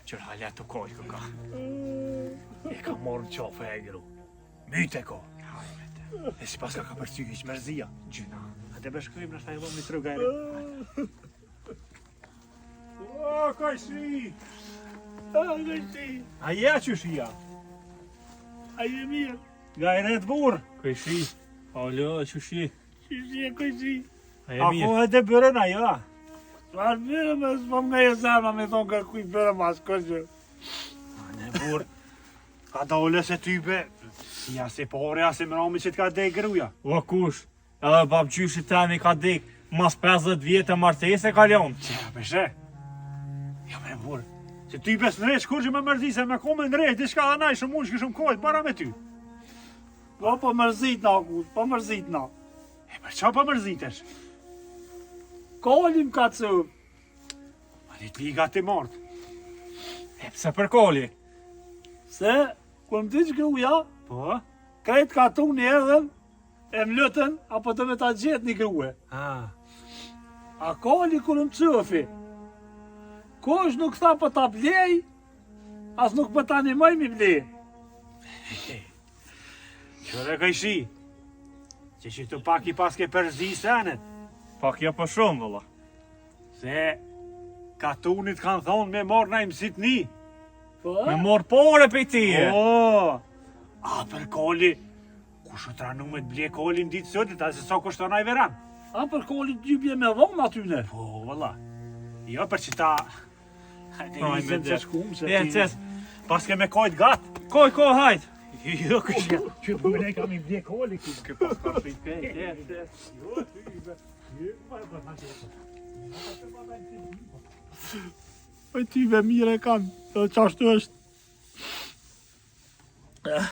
Qër halja të kojë këka. E ka morë në qafë e gru. Myte ko. E si pas ka përcy hiq mërzia. Gjyna. A të bëshkojmë në shtaj vëmë një trugajre. O, kajshi! Kajshi! A je qëshia? A je mirë? Gajret burë. Kajshi. Alo, qëshi? Qëshi e kajshi? A je mirë? Ako edhe bërën ajo, a? Çfarë bërëm e s'pëm nga jesama me thonë ka kuj bërëm as kështë. A ne burë. Ka dole se type. Si asi pore, asi mërami që t'ka dek gruja. O kush? Edhe babgjyshit temi ka dek. Mas 50 vjetë e martese ka ljonë. Qera peshe? Jo me burë. Se type s'nresh kur që me mërzi se me kome nresh. Dishka dhe naj shumë unë shkëshëm kojtë para me ty. Po mërzit na, kush, po mërzit na. E për qa po mërzitesh? Kolim ka cëvë. A dit liga ti martë. E pëse për koli? Se, ku më t'i gruja, Po? krejt ka tu një edhen, e më lëtën, apo të me ta gjetë një grue. A koli kur më cëfi. Kush nuk tha për ta blej, as nuk për ta animoj mi blej. Qëre kajshi? Që që të pak i paske përzi senet. Pak ja për shumë, vëlla. Se katunit kanë thonë me morë na i mësit një. Po? Me morë pore për tije. O, a për koli, ku shotranu me të blje koli në ditë sëtit, a se sa kushtonaj veran. A për koli gjybje me dhonë atyne. Po, vëlla. Jo për që ta... Hajde, izem që shkum, se E, ti... ces, paske me kojt gatë. Koj, hajt. Jo, kështë. Që përne kam i blje koli, ku ke pas ka për i pej. Jo, Po ty ve mire kanë, qashtu është.